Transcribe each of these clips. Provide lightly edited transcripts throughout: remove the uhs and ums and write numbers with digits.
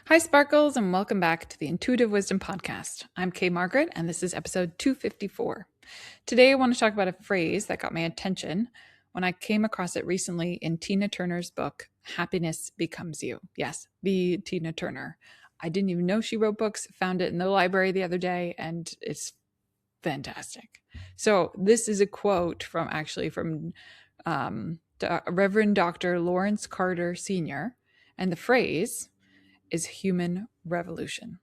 Hi, Sparkles, and welcome back to the Intuitive Wisdom Podcast. I'm Kay Margaret, and this is episode 254. Today, I want to talk about a phrase that got my attention when I came across it recently in Tina Turner's book, Happiness Becomes You. Yes, the Tina Turner. I didn't even know she wrote books, found it in the library the other day, and it's fantastic. So, this is a quote from Reverend Dr. Lawrence Carter Sr., and the phrase is human revolution.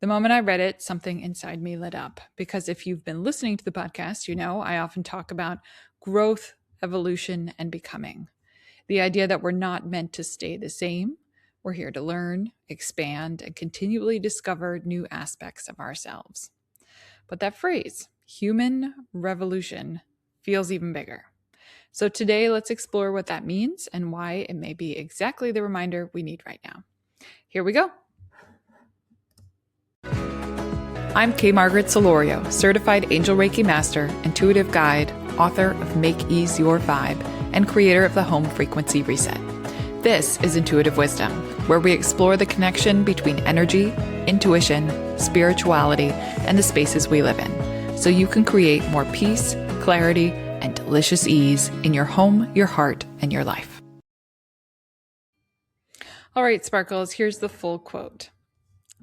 The moment I read it, something inside me lit up because if you've been listening to the podcast, you know I often talk about growth, evolution, and becoming. The idea that we're not meant to stay the same. We're here to learn, expand, and continually discover new aspects of ourselves. But that phrase, human revolution, feels even bigger. So today, let's explore what that means and why it may be exactly the reminder we need right now. Here we go. I'm Kay Margaret Solorio, certified Angel Reiki Master, intuitive guide, author of Make Ease Your Vibe, and creator of the Home Frequency Reset. This is Intuitive Wisdom, where we explore the connection between energy, intuition, spirituality, and the spaces we live in, so you can create more peace, clarity, and delicious ease in your home, your heart, and your life. All right, Sparkles, here's the full quote.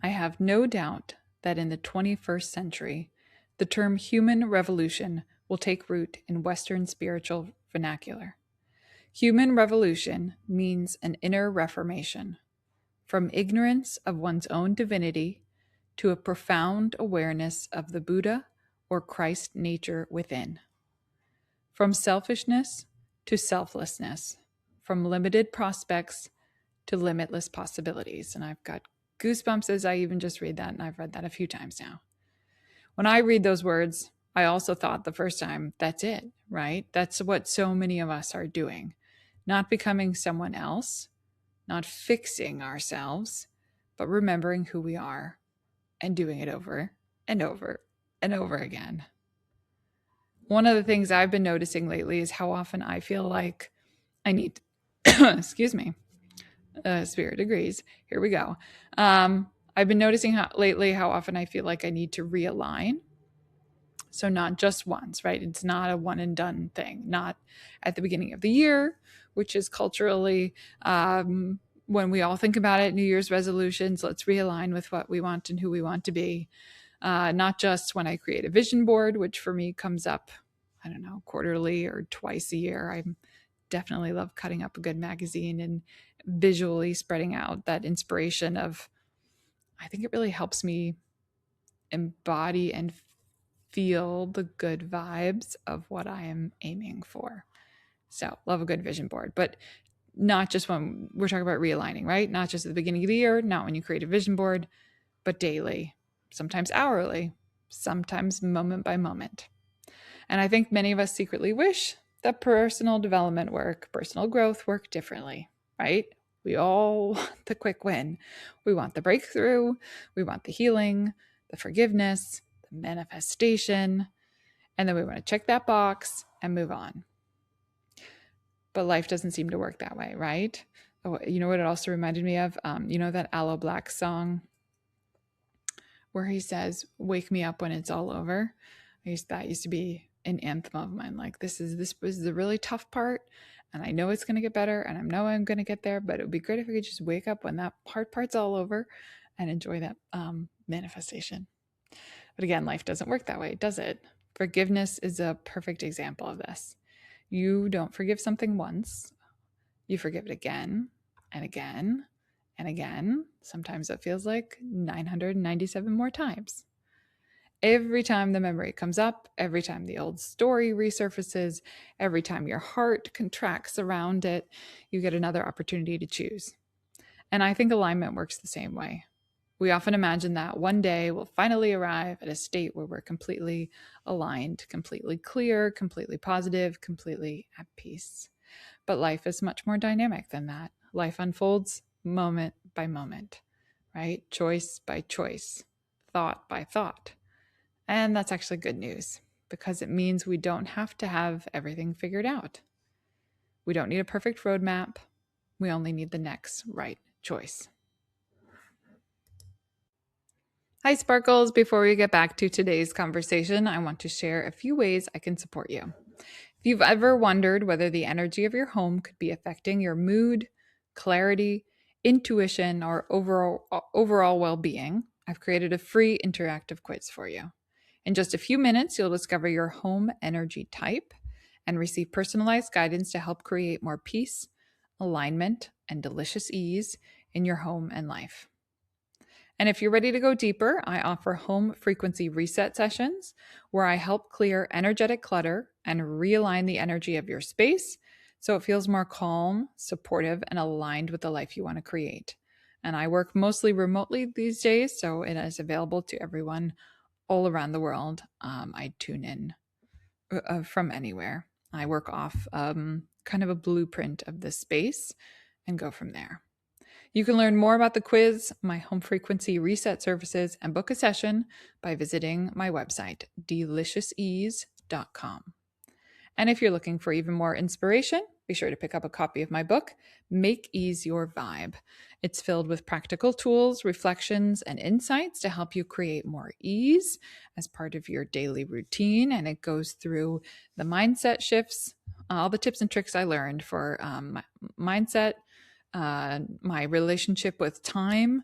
I have no doubt that in the 21st century, the term human revolution will take root in Western spiritual vernacular. Human revolution means an inner reformation, from ignorance of one's own divinity to a profound awareness of the Buddha or Christ nature within. From selfishness to selflessness, from limited prospects to limitless possibilities. And I've got goosebumps as I even just read that, and I've read that a few times now. When I read those words, I also thought the first time, that's it, right? That's what so many of us are doing. Not becoming someone else, not fixing ourselves, but remembering who we are and doing it over and over and over again. One of the things I've been noticing lately is how often I feel like I need, excuse me, spirit agrees. Here we go. I've been noticing how often I feel like I need to realign. So not just once, right? It's not a one and done thing. Not at the beginning of the year, which is culturally, when we all think about it, New Year's resolutions, let's realign with what we want and who we want to be. Not just when I create a vision board, which for me comes up, I don't know, quarterly or twice a year. I definitely love cutting up a good magazine and visually spreading out that inspiration of, I think it really helps me embody and feel the good vibes of what I am aiming for. So love a good vision board, but not just when we're talking about realigning, right? Not just at the beginning of the year, not when you create a vision board, but daily, sometimes hourly, sometimes moment by moment. And I think many of us secretly wish that personal development work, personal growth work differently, right? We all want the quick win. We want the breakthrough. We want the healing, the forgiveness, the manifestation. And then we want to check that box and move on. But life doesn't seem to work that way, right? Oh, you know what it also reminded me of? You know that Aloe Black song where he says, "Wake me up when it's all over." That used to be an anthem of mine. Like this was the really tough part, and I know it's going to get better, and I know I'm going to get there. But it would be great if I could just wake up when that hard part's all over, and enjoy that manifestation. But again, life doesn't work that way, does it? Forgiveness is a perfect example of this. You don't forgive something once, you forgive it again and again and again. Sometimes it feels like 997 more times. Every time the memory comes up, every time the old story resurfaces, every time your heart contracts around it, you get another opportunity to choose. And I think alignment works the same way. We often imagine that one day we'll finally arrive at a state where we're completely aligned, completely clear, completely positive, completely at peace. But life is much more dynamic than that. Life unfolds moment by moment, right? Choice by choice, thought by thought. And that's actually good news because it means we don't have to have everything figured out. We don't need a perfect roadmap. We only need the next right choice. Hi, Sparkles. Before we get back to today's conversation, I want to share a few ways I can support you. If you've ever wondered whether the energy of your home could be affecting your mood, clarity, intuition, or overall well-being, I've created a free interactive quiz for you. In just a few minutes, you'll discover your home energy type and receive personalized guidance to help create more peace, alignment, and delicious ease in your home and life. And if you're ready to go deeper, I offer home frequency reset sessions where I help clear energetic clutter and realign the energy of your space so it feels more calm, supportive, and aligned with the life you want to create. And I work mostly remotely these days, so it is available to everyone all around the world. I tune in from anywhere. I work off kind of a blueprint of the space and go from there. You can learn more about the quiz, my home frequency reset services, and book a session by visiting my website, deliciousease.com. And if you're looking for even more inspiration, be sure to pick up a copy of my book, Make Ease Your Vibe. It's filled with practical tools, reflections, and insights to help you create more ease as part of your daily routine. And it goes through the mindset shifts, all the tips and tricks I learned for my mindset, my relationship with time,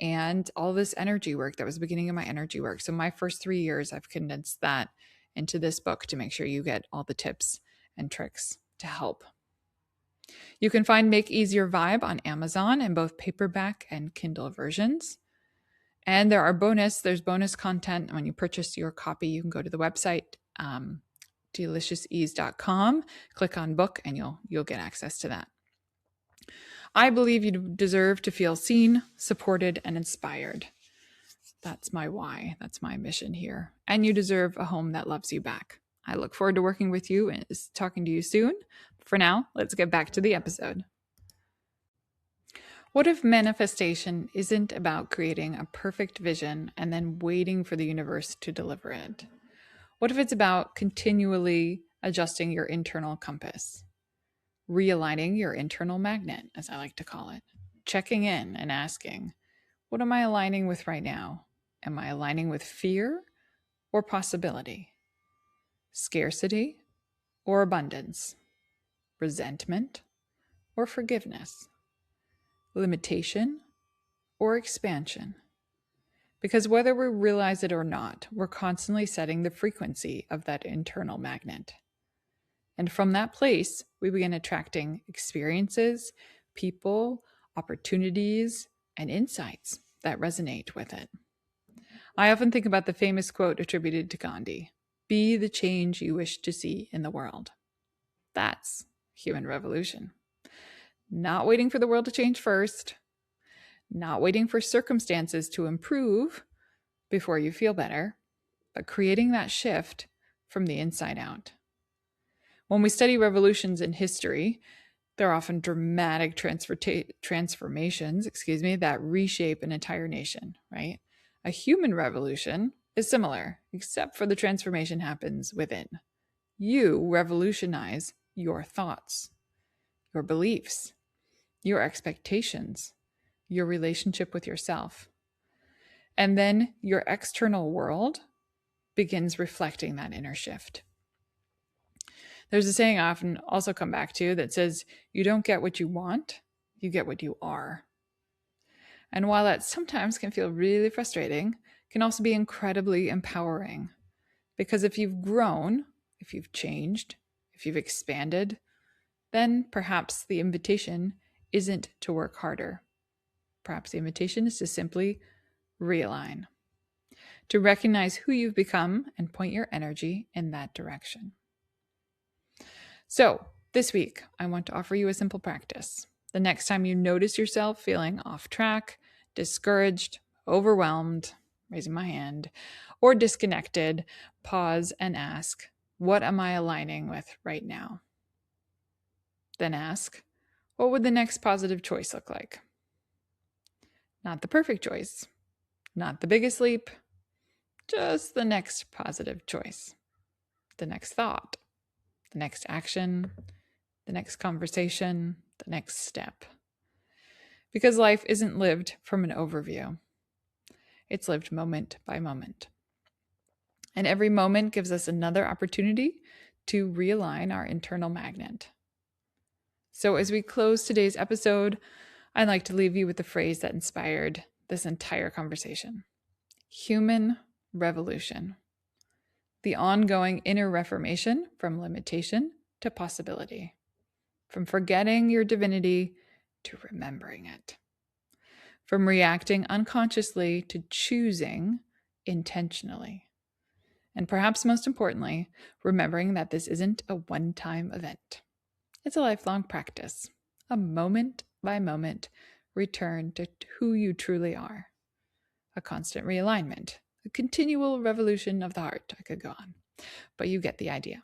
and all this energy work that was the beginning of my energy work. So my first 3 years, I've condensed that into this book to make sure you get all the tips and tricks to help. You can find Make Ease Your Vibe on Amazon in both paperback and Kindle versions. And there's bonus content. When you purchase your copy, you can go to the website, deliciousease.com, click on book, and you'll get access to that. I believe you deserve to feel seen, supported, and inspired. That's my why. That's my mission here. And you deserve a home that loves you back. I look forward to working with you and talking to you soon. For now, let's get back to the episode. What if manifestation isn't about creating a perfect vision and then waiting for the universe to deliver it? What if it's about continually adjusting your internal compass, realigning your internal magnet, as I like to call it, checking in and asking, what am I aligning with right now? Am I aligning with fear or possibility? Scarcity or abundance? Resentment or forgiveness? Limitation or expansion? Because whether we realize it or not, we're constantly setting the frequency of that internal magnet. And from that place, we begin attracting experiences, people, opportunities, and insights that resonate with it. I often think about the famous quote attributed to Gandhi: be the change you wish to see in the world. That's human revolution. Not waiting for the world to change first, not waiting for circumstances to improve before you feel better, but creating that shift from the inside out. When we study revolutions in history, they're often dramatic transformations, that reshape an entire nation, right? A human revolution is similar, except for the transformation happens within. You revolutionize your thoughts, your beliefs, your expectations, your relationship with yourself. And then your external world begins reflecting that inner shift. There's a saying I often also come back to that says, you don't get what you want, you get what you are. And while that sometimes can feel really frustrating, it can also be incredibly empowering. Because if you've grown, if you've changed, if you've expanded, then perhaps the invitation isn't to work harder. Perhaps the invitation is to simply realign, to recognize who you've become and point your energy in that direction. So, this week, I want to offer you a simple practice. The next time you notice yourself feeling off track, discouraged, overwhelmed, raising my hand, or disconnected, pause and ask, what am I aligning with right now? Then ask, what would the next positive choice look like? Not the perfect choice, not the biggest leap, just the next positive choice, the next thought, the next action, the next conversation, the next step. Because life isn't lived from an overview. It's lived moment by moment. And every moment gives us another opportunity to realign our internal magnet. So as we close today's episode, I'd like to leave you with the phrase that inspired this entire conversation. Human revolution. The ongoing inner reformation from limitation to possibility. From forgetting your divinity to remembering it. From reacting unconsciously to choosing intentionally. And perhaps most importantly, remembering that this isn't a one-time event. It's a lifelong practice, a moment-by-moment return to who you truly are, a constant realignment, a continual revolution of the heart. I could go on, but you get the idea.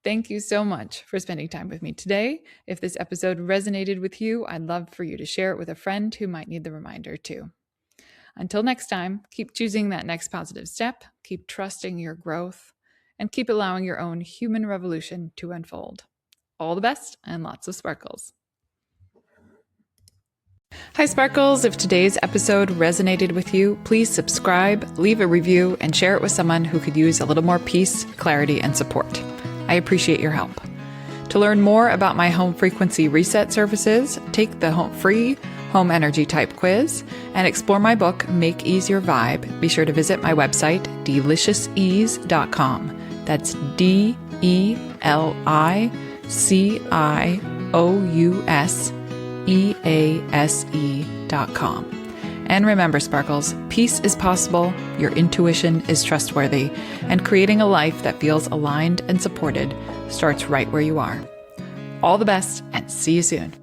Thank you so much for spending time with me today. If this episode resonated with you, I'd love for you to share it with a friend who might need the reminder too. Until next time, keep choosing that next positive step, keep trusting your growth, and keep allowing your own human revolution to unfold. All the best and lots of sparkles. Hi, Sparkles. If today's episode resonated with you, please subscribe, leave a review, and share it with someone who could use a little more peace, clarity, and support. I appreciate your help. To learn more about my home frequency reset services, take the free home energy type quiz, and explore my book, Make Ease Your Vibe. Be sure to visit my website, deliciousease.com. That's DELICIOUSEASE.com. And remember, Sparkles, peace is possible, your intuition is trustworthy, and creating a life that feels aligned and supported starts right where you are. All the best, and see you soon.